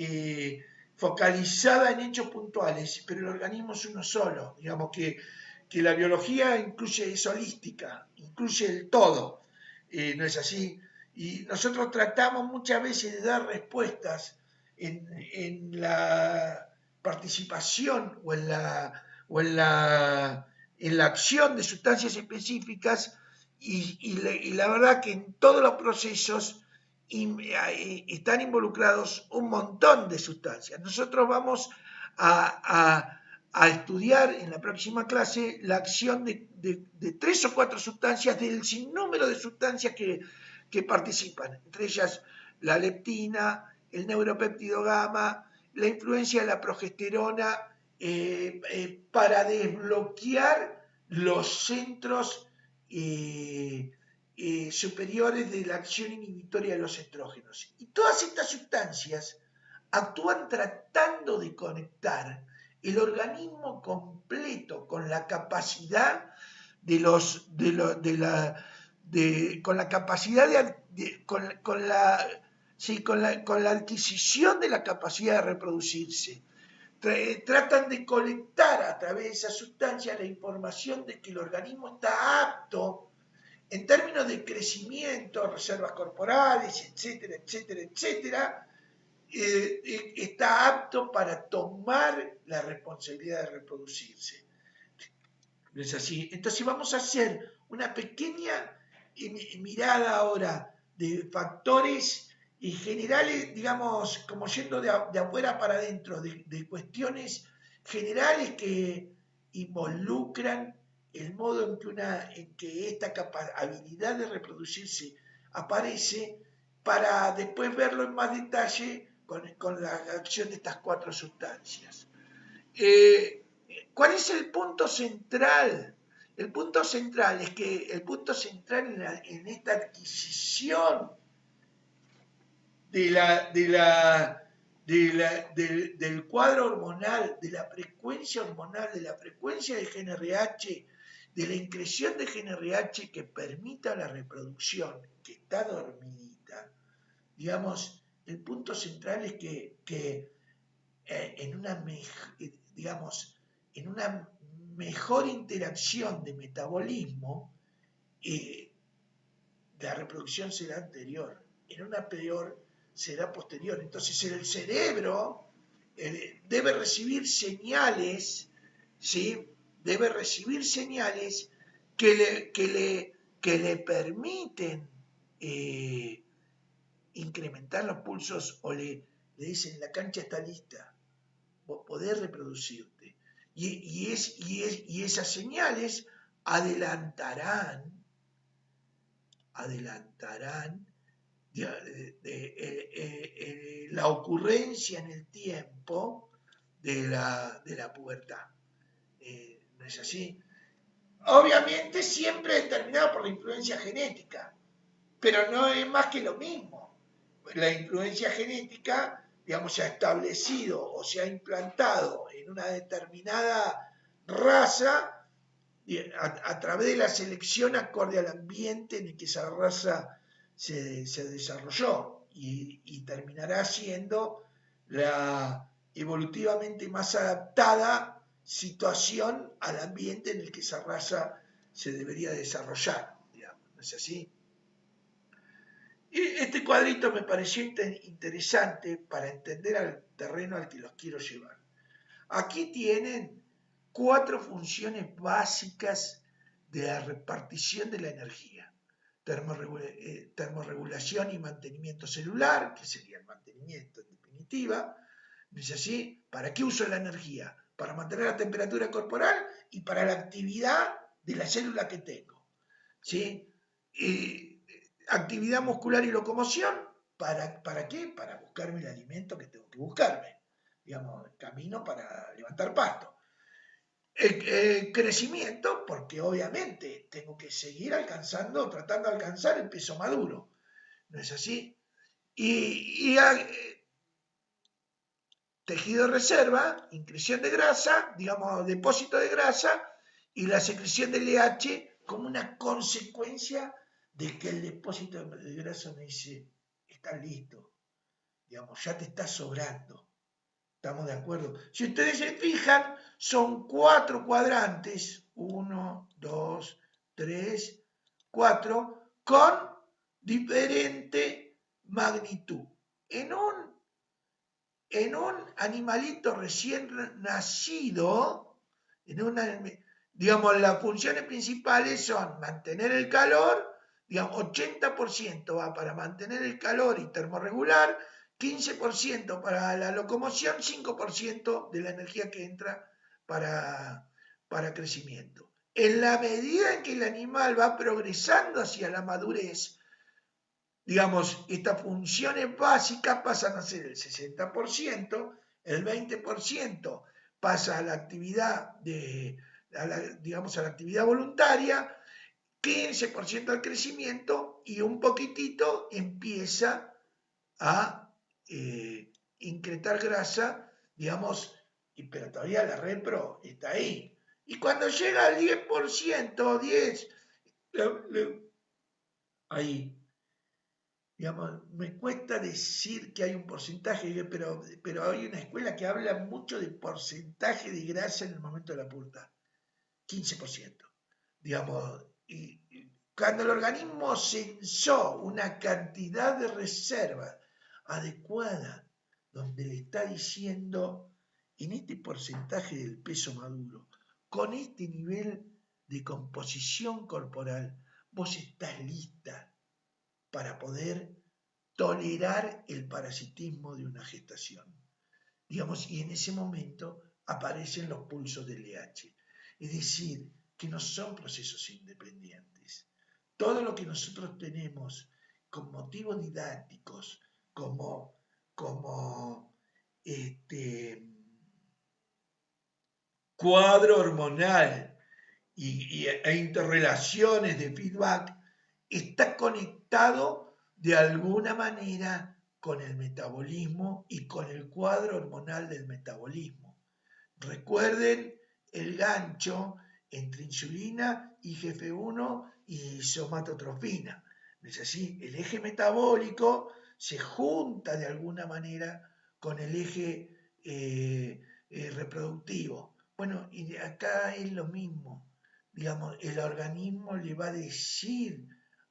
S1: focalizada en hechos puntuales, pero el organismo es uno solo, digamos que la biología es holística, incluye el todo, ¿no es así? Y nosotros tratamos muchas veces de dar respuestas en la participación o en la acción de sustancias específicas y la verdad que en todos los procesos están involucrados un montón de sustancias. Nosotros vamos a estudiar en la próxima clase la acción de 3 o 4 sustancias del sinnúmero de sustancias que participan, entre ellas la leptina, el neuropéptido gamma, la influencia de la progesterona para desbloquear los centros superiores de la acción inhibitoria de los estrógenos. Y todas estas sustancias actúan tratando de conectar el organismo completo con la capacidad con la capacidad con la adquisición de la capacidad de reproducirse. Tratan de colectar a través de esa sustancia la información de que el organismo está apto en términos de crecimiento, reservas corporales, etcétera, etcétera, etcétera, está apto para tomar la responsabilidad de reproducirse. ¿No es así? Entonces vamos a hacer una pequeña mirada ahora de factores y generales, digamos, como yendo de afuera para adentro, de cuestiones generales que involucran el modo en que esta habilidad de reproducirse aparece, para después verlo en más detalle con la acción de estas 4 sustancias. ¿Cuál es el punto central? El punto central es que el punto central en esta adquisición del cuadro hormonal, de la frecuencia hormonal, de la frecuencia de GNRH, de la increción de GNRH que permita la reproducción, que está dormidita, digamos, el punto central es que en una, digamos, en una mejor interacción de metabolismo, la reproducción será anterior, en una peor será posterior. Entonces el cerebro debe recibir señales, ¿sí? Debe recibir señales que le permiten incrementar los pulsos, o le dicen la cancha está lista, vos podés reproducirte. Y esas señales adelantarán la ocurrencia en el tiempo de la pubertad. ¿No es así? Obviamente siempre determinado por la influencia genética, pero no es más que lo mismo. La influencia genética, digamos, se ha establecido o se ha implantado en una determinada raza a través de la selección acorde al ambiente en el que esa raza se desarrolló, y terminará siendo la evolutivamente más adaptada situación al ambiente en el que esa raza se debería desarrollar, digamos, ¿no es así? Este cuadrito me pareció interesante para entender al terreno al que los quiero llevar. Aquí tienen 4 funciones básicas de la repartición de la energía. Termorregulación y mantenimiento celular, que sería el mantenimiento en definitiva. ¿No es así? ¿Para qué uso la energía? Para mantener la temperatura corporal y para la actividad de la célula que tengo. ¿Sí? Actividad muscular y locomoción, ¿para qué? Para buscarme el alimento que tengo que buscarme. Digamos, camino para levantar pasto. Crecimiento, porque obviamente tengo que seguir tratando de alcanzar el peso maduro. ¿No es así? Tejido de reserva, increción de grasa, digamos, depósito de grasa, y la secreción de LH como una consecuencia de que el depósito de grasa me dice, está listo, digamos, ya te está sobrando. ¿Estamos de acuerdo? Si ustedes se fijan, son 4 cuadrantes, 1, 2, 3, 4, con diferente magnitud. En un animalito recién nacido, digamos, las funciones principales son mantener el calor, digamos, 80% va para mantener el calor y termorregular, 15% para la locomoción, 5% de la energía que entra para crecimiento. En la medida en que el animal va progresando hacia la madurez, digamos, estas funciones básicas pasan a ser el 60%, el 20% pasa a la actividad digamos, a la actividad voluntaria, 15% al crecimiento, y un poquitito empieza a incretar grasa, digamos, pero todavía la repro está ahí. Y cuando llega al 10%, 10, ahí, digamos, me cuesta decir que hay un porcentaje, pero hay una escuela que habla mucho de porcentaje de grasa en el momento de la pubertad, 15%. Digamos, y cuando el organismo censó una cantidad de reserva adecuada, donde le está diciendo, en este porcentaje del peso maduro, con este nivel de composición corporal, vos estás lista para poder tolerar el parasitismo de una gestación. Digamos, y en ese momento aparecen los pulsos del LH. Es decir, que no son procesos independientes. Todo lo que nosotros tenemos con motivos didácticos, como cuadro hormonal e interrelaciones de feedback, está conectado de alguna manera con el metabolismo y con el cuadro hormonal del metabolismo. Recuerden el gancho entre insulina, IGF-1 y somatotrofina. ¿No es así? El eje metabólico se junta de alguna manera con el eje reproductivo. Bueno, y de acá es lo mismo. Digamos, el organismo le va a decir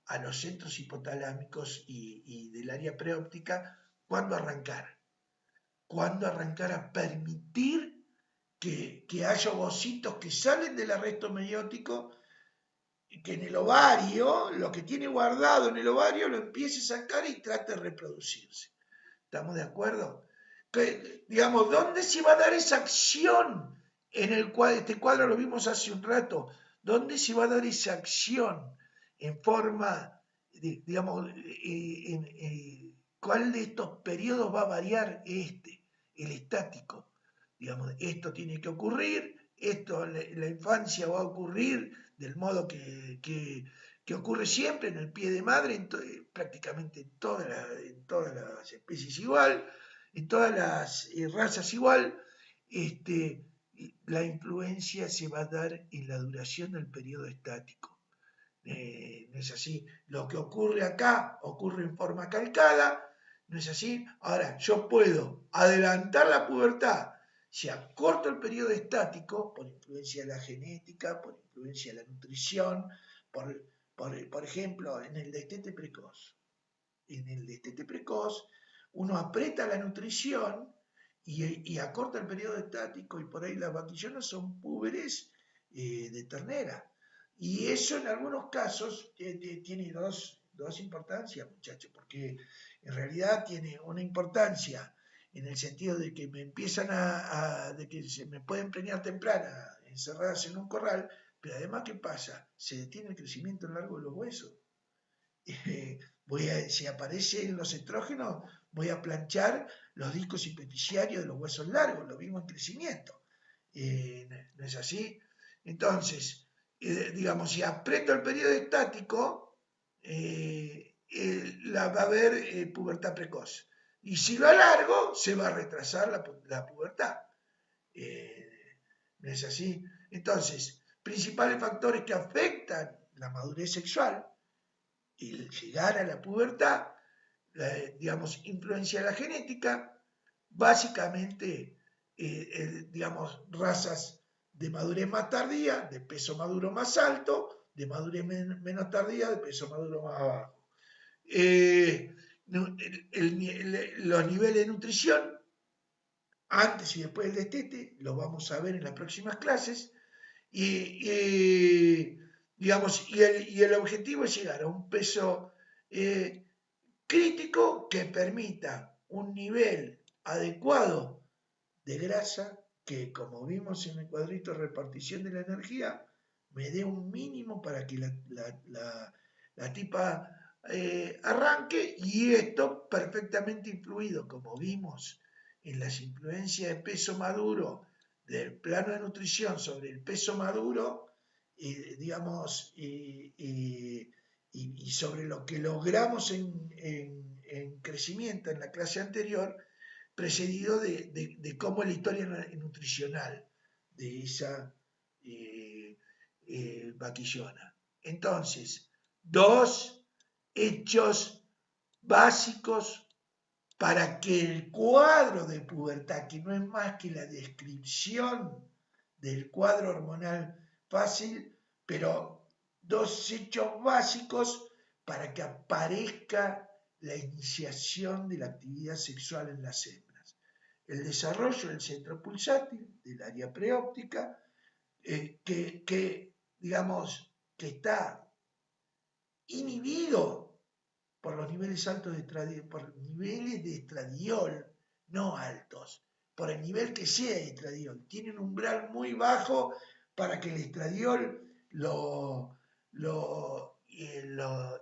S1: a los centros hipotalámicos y del área preóptica cuándo arrancar a permitir que haya ovocitos que salen del arresto meiótico, que en el ovario, lo que tiene guardado en el ovario, lo empiece a sacar y trate de reproducirse. ¿Estamos de acuerdo? Digamos, ¿dónde se va a dar esa acción? En el cual este cuadro lo vimos hace un rato. ¿Dónde se va a dar esa acción? En forma, digamos, ¿cuál de estos periodos va a variar el estático? Digamos, esto tiene que ocurrir, esto en la infancia va a ocurrir del modo que ocurre siempre en el pie de madre, prácticamente en todas las especies igual, en todas las razas igual. La influencia se va a dar en la duración del periodo estático. ¿No es así? Lo que ocurre acá ocurre en forma calcada, ¿no es así? Ahora, yo puedo adelantar la pubertad si acorto el periodo estático por influencia de la genética, por influencia de la nutrición, por ejemplo, en el destete precoz. En el destete precoz, uno aprieta la nutrición y acorta el periodo estático, y por ahí las vaquillonas son púberes de ternera. Y eso en algunos casos tiene dos importancias, muchachos, porque en realidad tiene una importancia en el sentido de que me empiezan de que se me pueden preñar temprana, encerradas en un corral, pero además, ¿qué pasa? Se detiene el crecimiento largo de los huesos. Si aparecen los estrógenos, voy a planchar los discos hipoficiarios de los huesos largos, lo mismo en crecimiento. ¿No es así? Entonces, digamos, si aprieto el periodo estático, va a haber pubertad precoz. Y si lo alargo, se va a retrasar la pubertad. ¿No es así? Entonces, principales factores que afectan la madurez sexual, el llegar a la pubertad, digamos, influencia de la genética, básicamente, digamos, razas de madurez más tardía, de peso maduro más alto, de madurez menos tardía, de peso maduro más bajo. Los niveles de nutrición, antes y después del destete, los vamos a ver en las próximas clases, digamos, y el objetivo es llegar a un peso crítico que permita un nivel adecuado de grasa que, como vimos en el cuadrito de repartición de la energía, me dé un mínimo para que la tipa arranque, y esto perfectamente influido, como vimos en las influencias de peso maduro del plano de nutrición sobre el peso maduro, digamos, y sobre lo que logramos en crecimiento en la clase anterior, precedido de cómo es la historia nutricional de esa vaquillona. Entonces, dos hechos básicos para que el cuadro de pubertad, que no es más que la descripción del cuadro hormonal fácil, pero dos hechos básicos para que aparezca la iniciación de la actividad sexual en las hembras. El desarrollo del centro pulsátil, del área preóptica, que digamos, que está inhibido por los niveles altos de estradiol, por niveles de estradiol, no altos, por el nivel que sea de estradiol. Tiene un umbral muy bajo para que el estradiol lo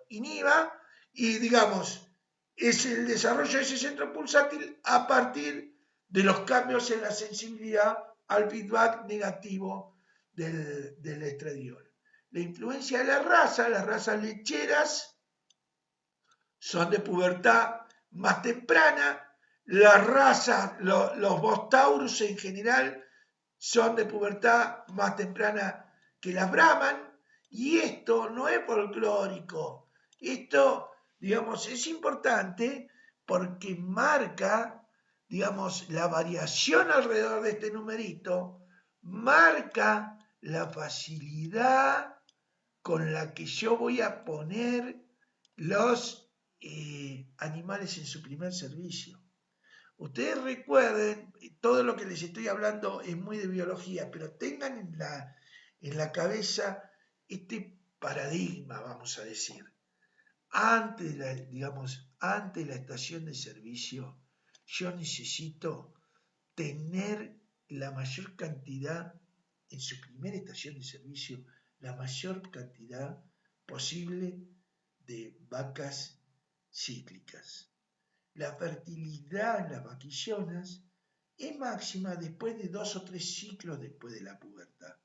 S1: inhiba y, digamos, es el desarrollo de ese centro pulsátil a partir de los cambios en la sensibilidad al feedback negativo del estradiol. La influencia de las razas lecheras son de pubertad más temprana, las razas, los Bostaurus en general, son de pubertad más temprana que las Brahman, y esto no es folclórico, esto, digamos, es importante porque marca, digamos, la variación alrededor de este numerito, marca la facilidad con la que yo voy a poner los animales en su primer servicio. Ustedes recuerden, todo lo que les estoy hablando es muy de biología, pero tengan en la cabeza este paradigma, vamos a decir. Antes de la estación de servicio, yo necesito tener la mayor cantidad, en su primera estación de servicio, la mayor cantidad posible de vacas cíclicas. La fertilidad en las vaquillonas es máxima después de 2 o 3 ciclos después de la pubertad.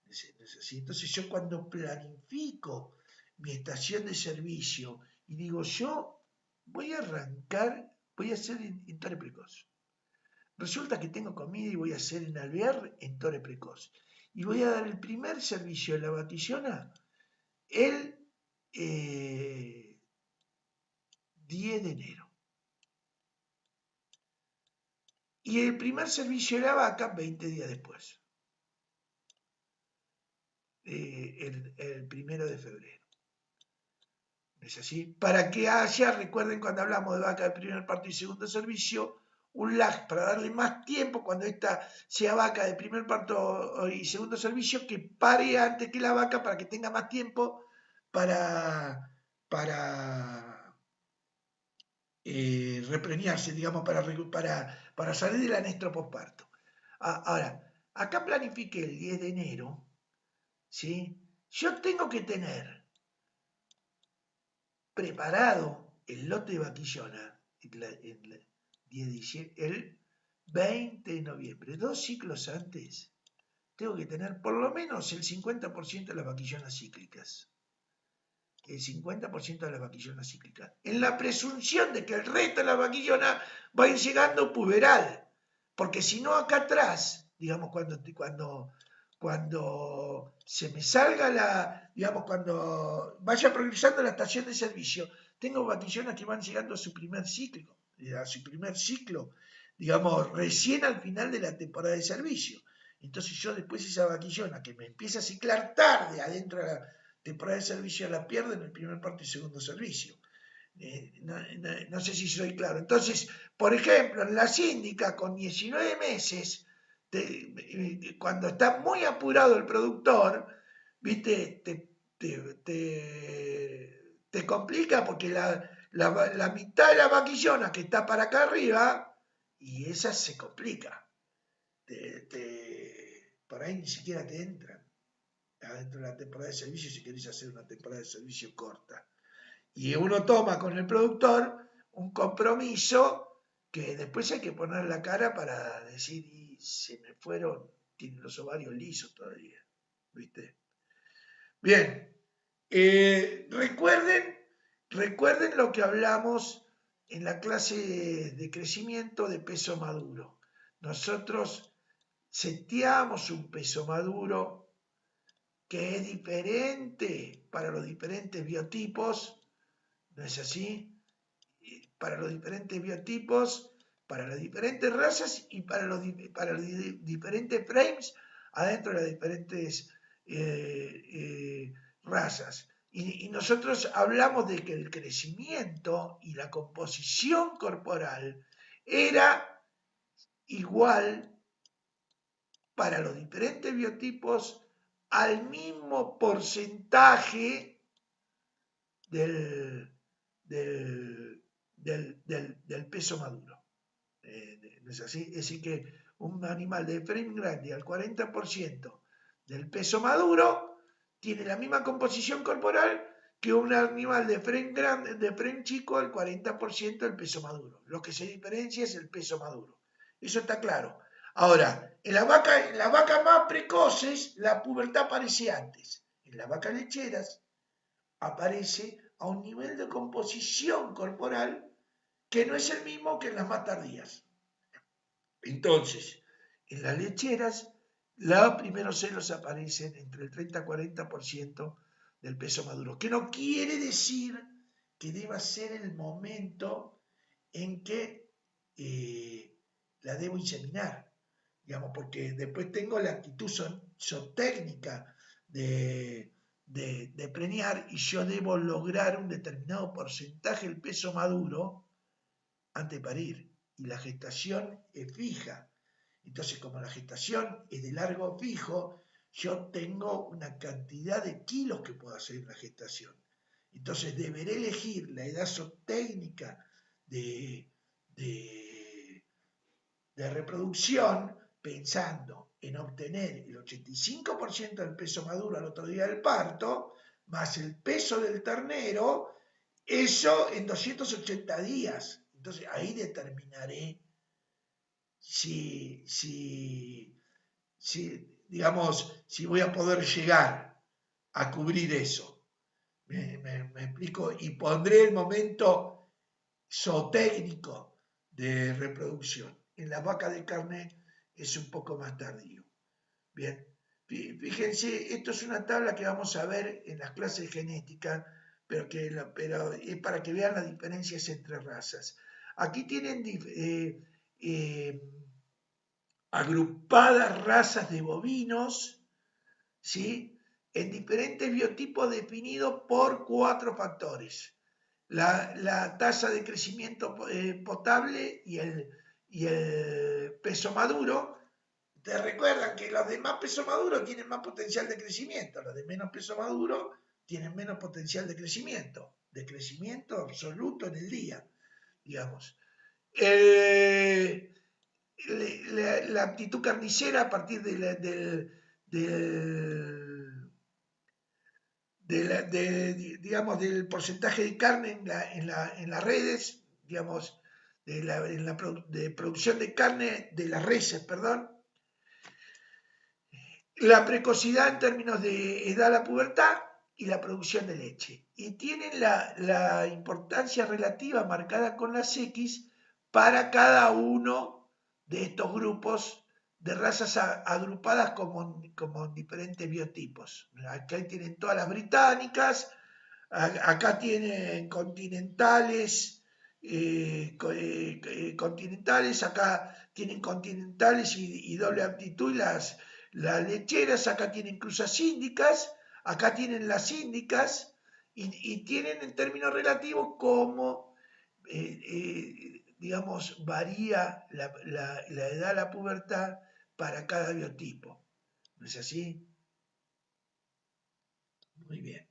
S1: ¿No es así? Entonces yo cuando planifico mi estación de servicio y digo, yo voy a arrancar, voy a hacer en Torre Precoz. Resulta que tengo comida y voy a hacer en Alvear en Torre Precoz. Y voy a dar el primer servicio de la vaquillona el 10 de enero. Y el primer servicio de la vaca 20 días después. El 1 de febrero. ¿Es así? Para que haya, recuerden cuando hablamos de vaca de primer parto y segundo servicio, un lag para darle más tiempo cuando esta sea vaca de primer parto y segundo servicio, que pare antes que la vaca para que tenga más tiempo para repreñarse, digamos, para salir del anestro postparto. Ahora, acá planifique el 10 de enero, ¿sí? Yo tengo que tener preparado el lote de vaquillona el 20 de noviembre, 2 ciclos antes, tengo que tener por lo menos el 50% de las vaquillonas cíclicas. El 50% de las vaquillonas cíclicas. En la presunción de que el resto de las vaquillonas va a ir llegando puberal. Porque si no, acá atrás, digamos, cuando se me salga cuando vaya progresando la estación de servicio, tengo vaquillonas que van llegando a su primer ciclo, digamos, recién al final de la temporada de servicio. Entonces yo después esa vaquillona que me empieza a ciclar tarde adentro de la temporada de servicio la pierdo en el primer parto y segundo servicio. No sé si soy claro. Entonces, por ejemplo, en la síndica con 19 meses, cuando está muy apurado el productor, ¿viste? Te complica porque la mitad de la vaquillona que está para acá arriba, y esa se complica. Por ahí ni siquiera te entran adentro de la temporada de servicio si querés hacer una temporada de servicio corta. Y uno toma con el productor un compromiso que después hay que poner la cara para decir, y se me fueron, tienen los ovarios lisos todavía, ¿viste? Bien, recuerden lo que hablamos en la clase de crecimiento de peso maduro. Nosotros seteamos un peso maduro que es diferente para los diferentes biotipos, ¿no es así? Para los diferentes biotipos, para las diferentes razas y para los diferentes frames adentro de las diferentes razas. Y nosotros hablamos de que el crecimiento y la composición corporal era igual para los diferentes biotipos al mismo porcentaje del, del peso maduro. ¿No es así? Es decir, que un animal de frame grande al 40% del peso maduro tiene la misma composición corporal que un animal de frame grande, de frame chico al 40% del peso maduro. Lo que se diferencia es el peso maduro. Eso está claro. Ahora, en las vacas más precoces, la pubertad aparece antes. En las vacas lecheras aparece a un nivel de composición corporal que no es el mismo que en las más tardías. Entonces, en las lecheras, los primeros celos aparecen entre el 30 y 40% del peso maduro, que no quiere decir que deba ser el momento en que la debo inseminar, digamos, porque después tengo la actitud zootécnica de preñar y yo debo lograr un determinado porcentaje del peso maduro antes de parir. Y la gestación es fija. Entonces, como la gestación es de largo fijo, yo tengo una cantidad de kilos que puedo hacer en la gestación. Entonces, deberé elegir la edad zootécnica de, de, de reproducción pensando en obtener el 85% del peso maduro al otro día del parto, más el peso del ternero, eso en 280 días. Entonces ahí determinaré digamos, si voy a poder llegar a cubrir eso. Me explico y pondré el momento zootécnico de reproducción. En la vaca de carne es un poco más tardío. Bien, fíjense, esto es una tabla que vamos a ver en las clases de genética, pero es para que vean las diferencias entre razas. Aquí tienen agrupadas razas de bovinos, ¿sí? En diferentes biotipos definidos por 4 factores. La tasa de crecimiento potable y el peso maduro. Te recuerdan que los de más peso maduro tienen más potencial de crecimiento, los de menos peso maduro tienen menos potencial de crecimiento absoluto en el día, digamos. La aptitud carnicera a partir digamos, del porcentaje de carne en las redes, digamos, de producción de carne de las reses, perdón. La precocidad en términos de edad a la pubertad y la producción de leche. Y tienen la importancia relativa marcada con las X para cada uno de estos grupos de razas agrupadas como diferentes biotipos. Acá tienen todas las británicas, acá tienen continentales, continentales, acá tienen continentales y doble aptitud, las lecheras, acá tienen cruzas índicas, acá tienen las índicas, y tienen en términos relativos cómo, digamos, varía la edad a la pubertad para cada biotipo. ¿No es así? Muy bien.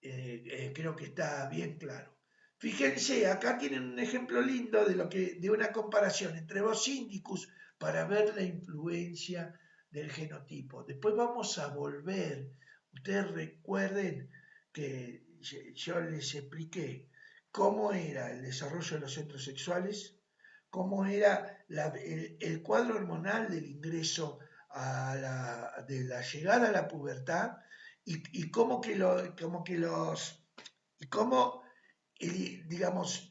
S1: Creo que está bien claro. Fíjense, acá tienen un ejemplo lindo de una comparación entre Bos indicus para ver la influencia del genotipo. Después vamos a volver. Ustedes recuerden que yo les expliqué cómo era el desarrollo de los centros sexuales, cómo era el cuadro hormonal del ingreso de la llegada a la pubertad y cómo digamos,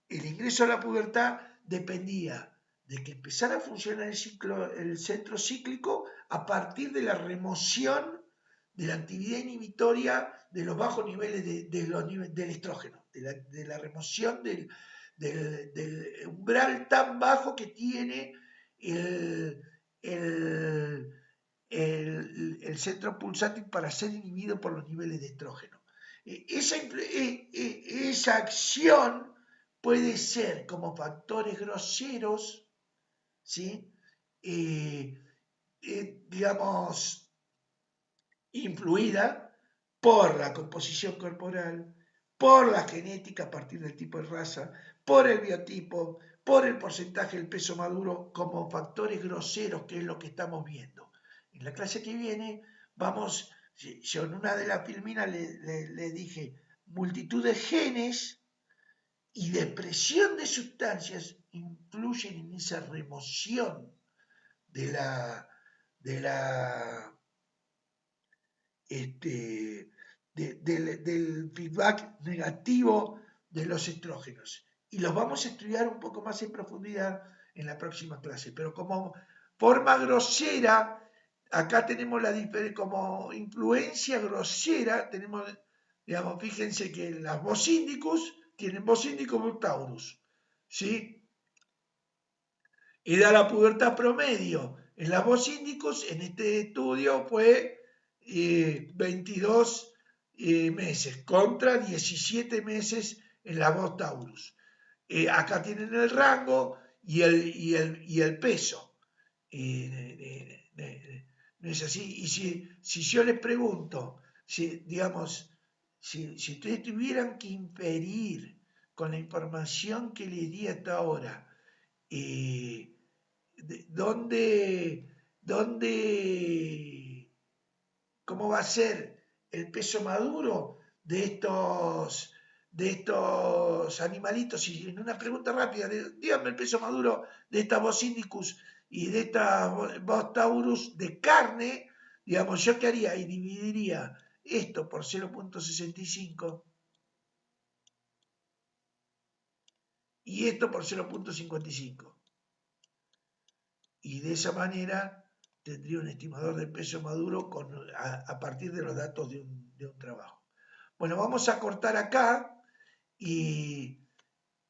S1: el ingreso a la pubertad dependía de que empezara a funcionar el centro cíclico a partir de la remoción de la actividad inhibitoria de los bajos niveles del estrógeno, de la remoción del umbral tan bajo que tiene el centro pulsátil para ser inhibido por los niveles de estrógeno. Esa acción puede ser como factores groseros, ¿sí? Digamos, influida por la composición corporal, por la genética a partir del tipo de raza, por el biotipo, por el porcentaje del peso maduro como factores groseros, que es lo que estamos viendo. En la clase que viene vamos, yo en una de las filminas le dije multitud de genes y de expresión de sustancias influyen en esa remoción de la del feedback negativo de los estrógenos. Y los vamos a estudiar un poco más en profundidad en la próxima clase. Pero como forma grosera, acá tenemos la diferencia, como influencia grosera, tenemos, digamos, fíjense que las Bos indicus tienen Bos indicus taurus, ¿sí? Y da la pubertad promedio en las Bos indicus, en este estudio fue 22 meses contra 17 meses en la Bos taurus. Acá tienen el rango y el peso. No es así. Y si yo les pregunto, digamos, si ustedes tuvieran que inferir con la información que les di hasta ahora, ¿dónde, cómo va a ser el peso maduro de estos animalitos? Y en una pregunta rápida, díganme el peso maduro de esta Bos indicus y de esta Bos taurus de carne, digamos, ¿yo qué haría? Y dividiría esto por 0.65 y esto por 0.55. Y de esa manera tendría un estimador de peso maduro a partir de los datos de un trabajo. Bueno, vamos a cortar acá y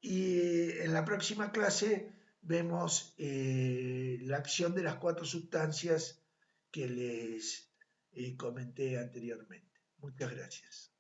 S1: en la próxima clase vemos la acción de las 4 sustancias que les comenté anteriormente. Muchas gracias.